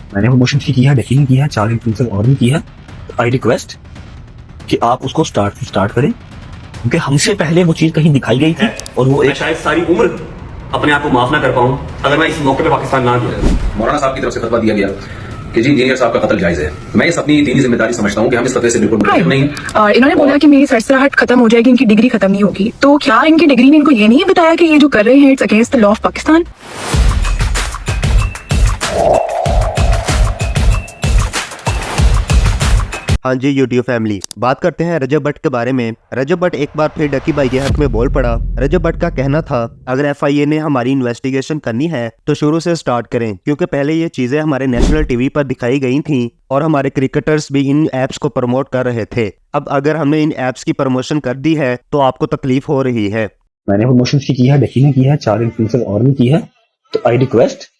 मैंने वो मोशन की है, डेकिंग की है, 4 इन्फ्लुएंसर और भी की है। आई रिक्वेस्ट कि आप उसको स्टार्ट करें, क्योंकि हमसे पहले वो चीज कहीं दिखाई गई थी और वो मैं शायद सारी उम्र अपने आप को माफ ना कर पाऊं अगर मैं इस मौके पे पाकिस्तान ना गया। मौलाना साहब की तरफ से फतवा दिया गया कि जी इंजीनियर साहब का कत्ल जायज है। मैं इस अपनी दीनी जिम्मेदारी समझता हूं कि हम इस फतवे से बिल्कुल मुतफिक नहीं हैं। और इन्होंने बोला कि मेरी सरसराहट खत्म हो जाएगी, इनकी डिग्री खत्म नहीं होगी। तो क्या इनकी डिग्री ने इनको ये नहीं बताया कि ये जो कर रहे हैं it's against the law of Pakistan? हाँ जी यूट्यूब फैमिली, बात करते हैं रजब भट्ट के बारे में। रजब भट्ट एक बार फिर डकी भाई के हक में बोल पड़ा। रजब भट्ट का कहना था, अगर FIA ने हमारी इन्वेस्टिगेशन करनी है तो शुरू से स्टार्ट करें, क्योंकि पहले ये चीजें हमारे नेशनल टीवी पर दिखाई गई थी और हमारे क्रिकेटर्स भी इन एप्स को प्रमोट कर रहे थे। अब अगर हमने इन एप्स की प्रमोशन कर दी है तो आपको तकलीफ हो रही है। मैंने प्रमोशन की है, डकी ने की है, 4 इन्फ्लुएंसर और भी की है। तो आई रिक्वेस्ट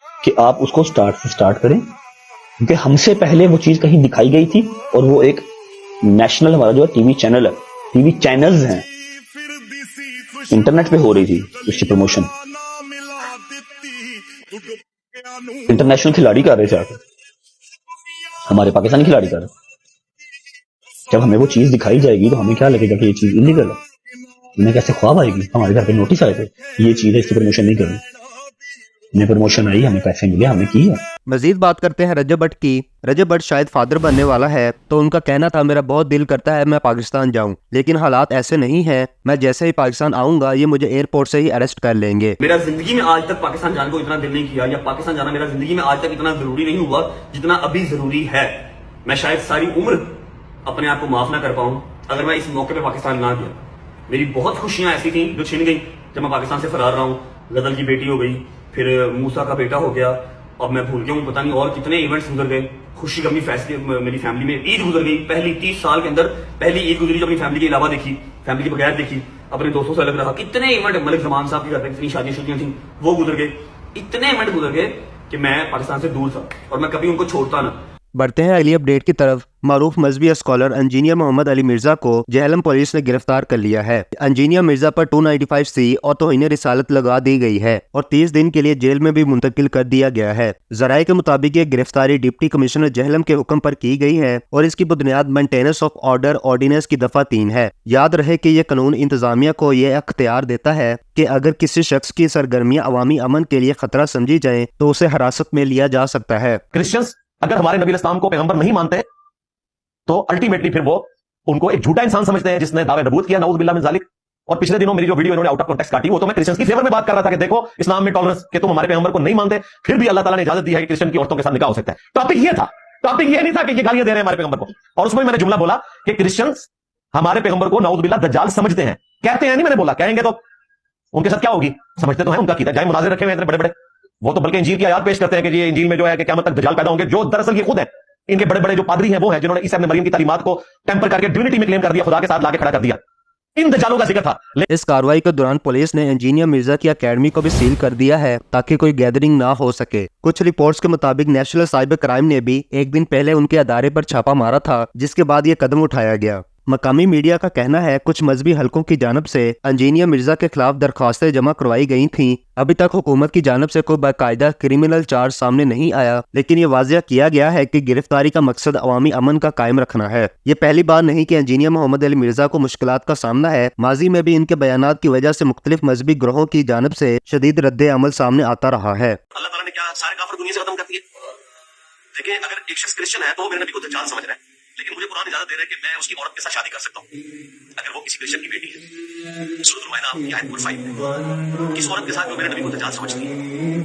कि आप उसको स्टार्ट करें, क्योंकि हमसे पहले वो चीज कहीं दिखाई गई थी और वो एक नेशनल हमारा जो टीवी चैनल है, टीवी चैनल्स हैं, इंटरनेट पे हो रही थी उसकी प्रमोशन। इंटरनेशनल खिलाड़ी कर रहे थे आके, हमारे पाकिस्तानी खिलाड़ी कर रहे। जब हमें वो चीज दिखाई जाएगी तो हमें क्या लगेगा कि ये चीज इलीगल है, उन्हें कैसे ख्वाब आएगी। हमारे घर पे नोटिस आए थे ये चीज है, इसकी प्रमोशन नहीं करनी। हमें प्रमोशन आई, हमें पैसे मिले, हमने की है। मजीद बात करते हैं रजब भट्ट की। रजब भट्ट शायद फादर बनने वाला है, तो उनका कहना था, मेरा बहुत दिल करता है मैं पाकिस्तान जाऊं, लेकिन हालात ऐसे नहीं है। मैं जैसे ही पाकिस्तान आऊंगा ये मुझे एयरपोर्ट से ही अरेस्ट कर लेंगे। मेरा जिंदगी में आज तक पाकिस्तान जाने को इतना दिल नहीं किया, या पाकिस्तान जाना मेरा जिंदगी में आज तक इतना जरूरी नहीं हुआ जितना अभी जरूरी है। मैं शायद सारी उम्र अपने आप को माफ ना कर पाऊं अगर मैं इस मौके पे पाकिस्तान ना गया। मेरी बहुत खुशियां ऐसी थी जो छिन गई जब मैं पाकिस्तान से फरार रहा हूं। गजल की बेटी हो गई, फिर मूसा का बेटा हो गया, अब मैं भूल गया हूँ पता नहीं और कितने इवेंट्स गुजर गए। खुशी गमी फैसले मेरी फैमिली में, ईद गुजर गई, पहली 30 साल के अंदर पहली ईद गुजरी जो अपनी फैमिली के अलावा देखी, फैमिली के बगैर देखी, अपने दोस्तों से अलग रहा। कितने इवेंट, मलिक जमान साहब के घर पे कितनी शादियां थी वो गुजर गए। इतने इवेंट गुजर गए कि मैं पाकिस्तान से दूर था और मैं कभी उनको छोड़ता ना। बढ़ते हैं अगली अपडेट की तरफ। मारूफ मजहबी स्कॉलर इंजीनियर मोहम्मद अली मिर्जा को जेहलम पुलिस ने गिरफ्तार कर लिया है। इंजीनियर मिर्जा पर 295C और तौहीन रिसालत लगा दी गई है और 30 दिन के लिए जेल में भी मुंतकिल कर दिया गया है। जराये के मुताबिक ये गिरफ्तारी डिप्टी कमिश्नर जेहलम के हुक्म पर की गई है और इसकी बुनियाद मेंटेनेंस ऑफ ऑर्डर ऑर्डिनेंस की दफा 3 है। याद रहे कि यह कानून इंतजामिया को यह अख्तियार देता है कि अगर किसी शख्स की सरगर्मियां अवामी अमन के लिए खतरा समझी जाए तो उसे हिरासत में लिया जा सकता है। क्रिश्चियंस अगर हमारे नबी इस्लाम को पैगंबर नहीं मानते तो अल्टीमेटली फिर वो उनको एक झूठा इंसान समझते हैं जिसने दावे नबूवत किया, नऊज़ बिल्लाह मिन ज़ालिक। और पिछले दिनों मेरी जो वीडियो इन्होंने आउट ऑफ कॉन्टेक्स्ट काटी, वो तो मैं क्रिश्चियंस की फेवर में बात कर रहा था कि देखो इस्लाम में टॉलरेंस, कि तुम हमारे पैगंबर को नहीं मानते फिर भी अल्लाह ताला ने इजाजत दी है कि क्रिश्चियन की औरतों के साथ निकाह हो सकता है। टॉपिक ये था, टॉपिक ये नहीं था कि ये गालियां दे रहे हैं हमारे पैगंबर को। और उसमें मैंने जुमला बोला कि क्रिश्चियंस हमारे पैगंबर को नऊज़ बिल्लाह दज्जाल समझते हैं। कहते हैं नहीं, मैंने बोला कहेंगे तो उनके साथ क्या होगी, समझते तो है उनका कीदा। जाए मुनाज़िर रखे हुए इतने बड़े बड़े, वो तो बल्कि इंजील की आयत पेश करते हैं कि ये इंजील में जो है कि क़यामत तक दज्जाल पैदा होंगे, जो दरअसल ये खुद है। इनके बड़े बड़े जो पादरी हैं वो हैं जिन्होंने ईसा इब्न मरियम की तालीमात को टेंपर करके डिविनिटी में क्लेम कर दिया, खुदा के साथ लाके खड़ा कर दिया। इन दज्जालों का जिक्र था। इस कार्रवाई के दौरान पुलिस ने इंजीनियर मिर्जा की अकेडमी को भी सील कर दिया है ताकि कोई गैदरिंग ना हो सके। कुछ रिपोर्ट्स के मुताबिक नेशनल साइबर क्राइम ने भी एक दिन पहले उनके अदारे पर छापा मारा था, जिसके बाद ये कदम उठाया गया। मकामी मीडिया का कहना है कुछ मजहबी हलकों की जानब से इंजीनियर मिर्जा के खिलाफ दरखास्तें जमा करवाई गई थीं। अभी तक हुकूमत की जानब से कोई बाकायदा क्रिमिनल चार्ज सामने नहीं आया, लेकिन ये वाज़िया किया गया है कि गिरफ्तारी का मकसद अवामी अमन का कायम रखना है। ये पहली बार नहीं कि इंजीनियर मोहम्मद अली मिर्जा को मुश्किलात का सामना है। माजी में भी इनके बयानात की वजह से मुख्तलिफ मजहबी ग्रोहों की जानब से शदीद रद्द अमल सामने आता रहा है। अल्लाह ताला ने क्या सारे काफिर दुनिया से खत्म कर दिए? देखिए, अगर एक शख्स क्रिश्चियन है तो मेरे नबी को दज्जाल समझ रहा है, लेकिन मुझे कुरान इजाजत दे रहा है कि मैं उसकी औरत के साथ शादी कर सकता हूँ अगर वो किसी क्रिश्चियन की बेटी है। सूरह अल-माइदा की आयत नंबर 5 में किस औरत के साथ जो मेरे नबी को दज्जाल समझती है,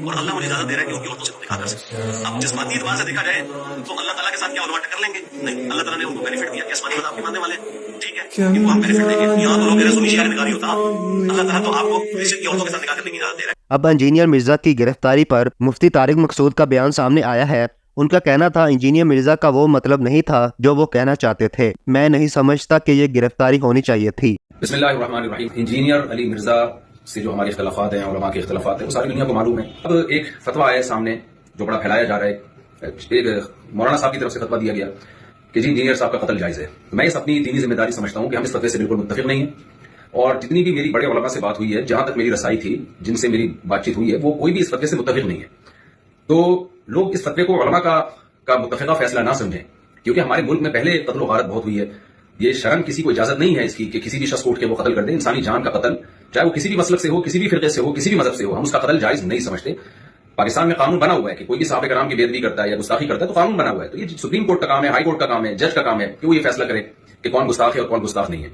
और अल्लाह मुझे इजाजत दे रहा है कि उनकी औरतों से तुम निकाह कर सकते। अब जिस्मानी एतबार से देखा जाए तो अल्लाह ताला के साथ क्या उलवा टक्कर लेंगे? नहीं, अल्लाह ताला ने उनको बेनिफिट दिया कि आसमानी मज़हब के मानने वाले, ठीक है, कि वो हम बेनिफिट देंगे। यहाँ तो लोग सुन्नी शिया निकाह होता, अल्लाह ताला तो आपको क्रिश्चियन की औरतों के साथ निकाह करने की इजाजत दे रहा है। अब इंजीनियर मिर्जा की गिरफ्तारी पर मुफ्ती तारिक मकसूद का बयान सामने आया है। उनका कहना था, इंजीनियर मिर्जा का वो मतलब नहीं था जो वो कहना चाहते थे। मैं नहीं समझता कि ये गिरफ्तारी होनी चाहिए थी। बिस्मिल्लाहिर्रहमानिर्रहीम। इंजीनियर अली मिर्जा से जो हमारे इख्तलाफात हैं, उलमा के इख्तलाफात हैं, वो सारी दुनिया को मालूम है। अब एक फतवा आया सामने जो बड़ा फैलाया जा रहा है। एक मौलाना साहब की तरफ से फतवा दिया गया कि जी इंजीनियर साहब का कत्ल जायज है। मैं इस अपनी दीनी जिम्मेदारी समझता हूं कि हम इस फतवे से बिल्कुल मुत्तफिक नहीं है। और जितनी भी मेरी बड़े उलमा से बात हुई है, जहां तक मेरी रसाई थी, जिनसे मेरी बातचीत हुई है, वो कोई भी इस फतवे से मुत्तफिक नहीं है। तो लोग इस फतवे को उलमा का मुत्तफ़िक़ा फैसला ना समझें, क्योंकि हमारे मुल्क में पहले कत्ल व गारत बहुत हुई है। ये शर्म किसी को इजाजत नहीं है इसकी कि किसी भी शख्स को उठ के वो कत्ल कर दे। इंसानी जान का कत्ल, चाहे वो किसी भी मसलक से हो, किसी भी फिरके से हो, किसी भी मजहब से हो, हम उसका कत्ल जायज नहीं समझते। पाकिस्तान में कानून बना हुआ है कि कोई भी साहब कराम की बेदबी करता है या गुस्ताखी करता है तो कानून बना हुआ है। तो ये सुप्रीम कोर्ट का काम है, हाई कोर्ट का काम है, जज का काम है कि वो ये फैसला करे कि कौन गुस्ताख है और कौन गुस्ताख नहीं है,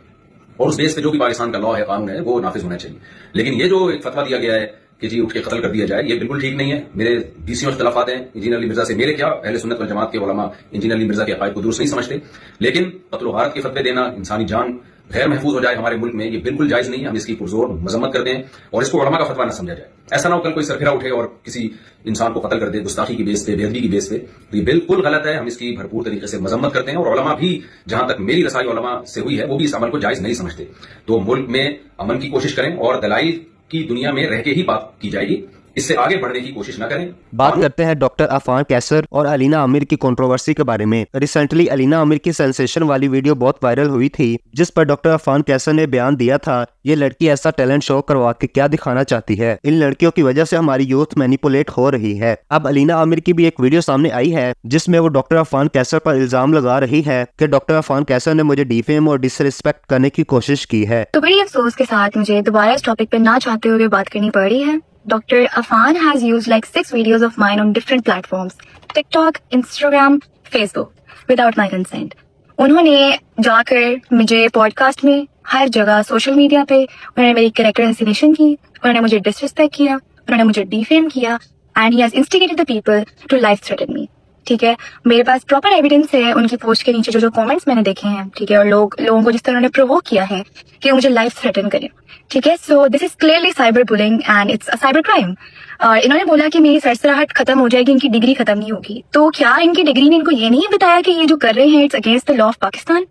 और उस बेस पे जो भी पाकिस्तान का लॉ है, कानून है, वो नाफिज होना चाहिए। लेकिन ये जो एक फतवा दिया गया है कि जी उठ के कत्ल कर दिया जाए, ये बिल्कुल ठीक नहीं है। मेरे बीसियों इख्तलाफात हैं इंजीनियर अली मिर्जा से, मेरे क्या, अहले सुन्नत वल जमात के उलमा इंजीनियर अली मिर्जा के अकायद को दुरुस्त नहीं समझते। लेकिन कत्ल व गारत के फतवे देना, इंसानी जान गैर महफूज हो जाए हमारे मुल्क में, ये बिल्कुल जायज नहीं है। हम इसकी पुरजोर मजम्मत करते हैं और इसको उलमा का फतवा न समझा जाए। ऐसा ना हो कल कोई सरफिरा उठे और किसी इंसान को कत्ल कर दे गुस्ताखी की बेस पे, बेअदबी की बेस पे, तो ये बिल्कुल गलत है। हम इसकी भरपूर तरीके से मजम्मत करते हैं और उलमा भी, जहां तक मेरी रसाई उलमा से हुई है, वो भी इस अमल को जायज नहीं समझते। तो मुल्क में अमन की कोशिश करें और दलाइल की दुनिया में रह के ही बात की जाएगी, इससे आगे बढ़ने की कोशिश न करें। बात करते हैं डॉक्टर अफान कैसर और अलीना आमिर की कंट्रोवर्सी के बारे में। रिसेंटली अलीना आमिर की सेंसेशन वाली वीडियो बहुत वायरल हुई थी, जिस पर डॉक्टर अफान कैसर ने बयान दिया था ये लड़की ऐसा टैलेंट शो करवा के क्या दिखाना चाहती है, इन लड़कियों की वजह से हमारी यूथ मैनिपुलेट हो रही है। अब अलीना आमिर की भी एक वीडियो सामने आई है जिसमें वो डॉक्टर अफान कैसर पर इल्जाम लगा रही है कि डॉक्टर अफान कैसर ने मुझे डिफेम और डिसरिस्पेक्ट करने की कोशिश की है। तो बड़ी अफसोस के साथ मुझे दोबारा इस टॉपिक पे ना चाहते हुए बात करनी पड़ रही है। Dr. Afan has used like 6 videos of mine on different platforms, TikTok, Instagram, Facebook, without my consent. उन्होंने जाकर मुझे पॉडकास्ट में, हर जगह सोशल मीडिया पे, उन्होंने मेरी कैरेक्टर एसिनेशन की, उन्होंने मुझे डिसरिस्पेक्ट किया, उन्होंने मुझे डिफेम किया, and he has instigated the people to life threaten me. ठीक है, मेरे पास प्रॉपर एविडेंस है उनकी पोस्ट के नीचे जो कमेंट्स मैंने देखे हैं। ठीक है, और लोगों को जिस तरह उन्होंने प्रोवोक किया है कि वो मुझे लाइफ थ्रेटन करें। ठीक है, so this is clearly cyber bullying and it's a cyber crime. और इन्होंने बोला कि मेरी सरसराहट खत्म हो जाएगी, इनकी डिग्री खत्म नहीं होगी। तो क्या इनकी डिग्री ने इनको ये नहीं बताया कि ये जो कर रहे हैं it's against the law of Pakistan?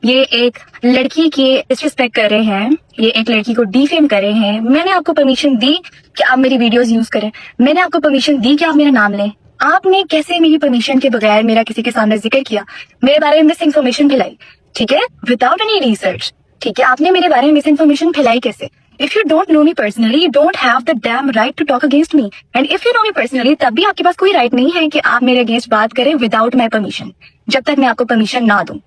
ये एक लड़की की डिसरिस्पेक्ट कर रहे हैं, ये एक लड़की को डिफेम कर रहे हैं। मैंने आपको परमिशन दी कि आप मेरी वीडियोस यूज करें, मैंने आपको परमिशन दी कि आप मेरा नाम लें। आपने कैसे मेरी परमिशन के बगैर मेरा किसी के सामने जिक्र किया, मेरे बारे में मिस इन्फॉर्मेशन फैलाई? ठीक है, विदाउट एनी रिसर्च। ठीक है, आपने मेरे बारे में मिस इन्फॉर्मेशन फैलाई कैसे? If you don't know me personally, you don't have the damn right to talk against me. And if you know me personally, तब भी आपके पास कोई राइट नहीं है कि आप मेरे अगेंस्ट बात करें विदाउट माई परमिशन, जब तक मैं आपको परमिशन ना दूं।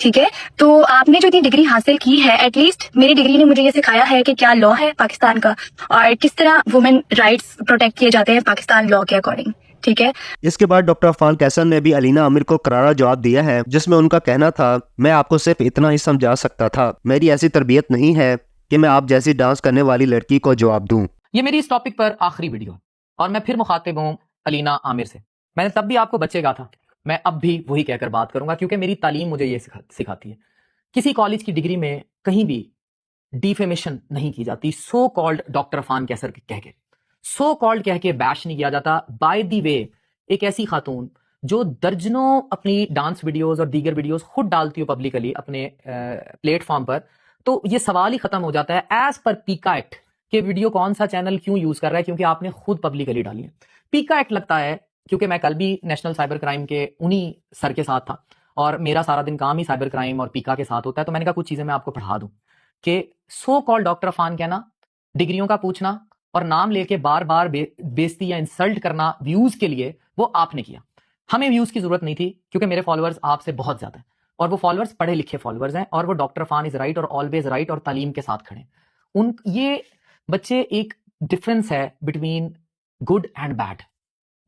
ठीक है, तो आपने जो इतनी डिग्री हासिल की है, एटलीस्ट मेरी डिग्री ने मुझे ये सिखाया है कि क्या लॉ है पाकिस्तान का और किस तरह वुमेन राइट्स प्रोटेक्ट किए जाते हैं पाकिस्तान लॉ के अकॉर्डिंग। ठीक है, इसके बाद डॉक्टर अफान कैसर ने भी अलीना आमिर को करारा जवाब दिया है, जिसमें उनका कहना था, मैं आपको सिर्फ इतना ही समझा सकता था, मेरी ऐसी तरबियत नहीं है कि मैं आप जैसी डांस करने वाली लड़की को जवाब दूं। ये मेरी इस टॉपिक पर आखिरी वीडियो है और मैं फिर मुखातिब हूं अलीना आमिर से। मैंने तब भी आपको बच्चे कहा था, मैं अब भी वही कहकर बात करूंगा, क्योंकि मेरी तालीम मुझे ये सिखाती है। किसी कॉलेज की डिग्री में कहीं भी डिफेमेशन नहीं की जाती, सो कॉल्ड डॉक्टर अफान कैसर कह के, सो कॉल्ड कह के बैश नहीं किया जाता। बाय द वे, एक ऐसी खातून जो दर्जनों अपनी डांस वीडियोस और दीगर वीडियोस खुद डालती हो पब्लिकली अपने प्लेटफॉर्म पर, तो ये सवाल ही खत्म हो जाता है एज पर पीका एक्ट कि वीडियो कौन सा चैनल क्यों यूज कर रहा है, क्योंकि आपने खुद पब्लिकली डाली है। पीका एक्ट लगता है क्योंकि मैं कल भी नेशनल साइबर क्राइम के उन्हीं सर के साथ था और मेरा सारा दिन काम ही साइबर क्राइम और पीका के साथ होता है, तो मैंने कहा कुछ चीजें मैं आपको पढ़ा दूं कि सो कॉल्ड डॉक्टर अफान कहना, डिग्रियों का पूछना और नाम लेके बार बार बेइज्जती या इंसल्ट करना व्यूज के लिए, वो आपने किया। हमें व्यूज की जरूरत नहीं थी क्योंकि मेरे फॉलोअर्स आपसे बहुत ज्यादा है और वो फॉलोअर्स पढ़े लिखे फॉलोअर्स हैं और वो डॉक्टर अफान इज राइट और ऑलवेज राइट और तालीम के साथ खड़े। उन ये बच्चे, एक डिफरेंस है बिटवीन गुड एंड बैड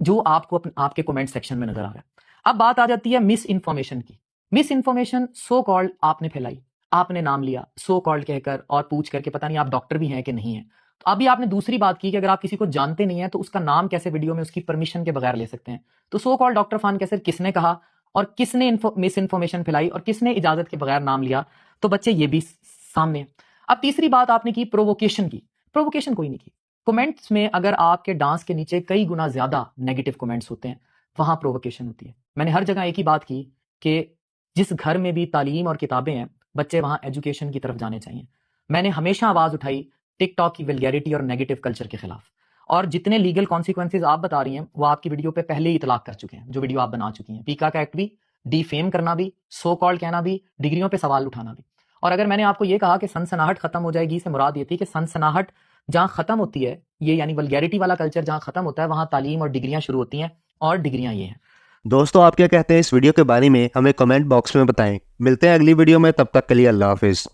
जो आपको आपके कमेंट सेक्शन में नजर आ रहा है। अब बात आ जाती है मिस इन्फॉर्मेशन की। मिस इन्फॉर्मेशन सो कॉल्ड आपने फैलाई, आपने नाम लिया सो कॉल्ड कहकर और पूछ करके, पता नहीं आप डॉक्टर भी हैं कि नहीं है। तो अभी आपने दूसरी बात की कि अगर आप किसी को जानते नहीं है तो उसका नाम कैसे वीडियो में उसकी परमिशन के बगैर ले सकते हैं। तो सो कॉल्ड डॉक्टर अफान कैसर किसने कहा और किसने मिस इन्फॉर्मेशन फैलाई और किसने इजाजत के बगैर नाम लिया, तो बच्चे ये भी सामने। अब तीसरी बात आपने की प्रोवोकेशन की। प्रोवोकेशन कोई नहीं की। कमेंट्स में अगर आपके डांस के नीचे कई गुना ज्यादा नेगेटिव कमेंट्स होते हैं, वहां प्रोवोकेशन होती है। मैंने हर जगह एक ही बात की कि जिस घर में भी तालीम और किताबें हैं, बच्चे वहां एजुकेशन की तरफ जाने चाहिए। मैंने हमेशा आवाज उठाई टिकटॉक की वल्गैरिटी और नेगेटिव कल्चर के खिलाफ, और जितने लीगल कॉन्सिक्वेंसेज आप बता रही हैं वो आपकी वीडियो पे पहले ही इतलाक कर चुके हैं, जो वीडियो आप बना चुकी हैं। पीका का एक्ट भी, डिफेम करना भी, सो कॉल्ड कहना भी, डिग्रियों पे सवाल उठाना भी। और अगर मैंने आपको ये कहा कि सनसनाहट खत्म हो जाएगी, से मुराद ये थी कि सनसनाहट जहाँ ख़त्म होती है ये, यानी वल्गैरिटी वाला कल्चर जहाँ ख़त्म होता है, वहाँ तालीम और डिग्रियाँ शुरू होती हैं, और डिग्रियाँ ये हैं। दोस्तों, आप क्या कहते हैं इस वीडियो के बारे में हमें कमेंट बॉक्स में बताएं। मिलते हैं अगली वीडियो में, तब तक के लिए अल्लाह हाफिज़।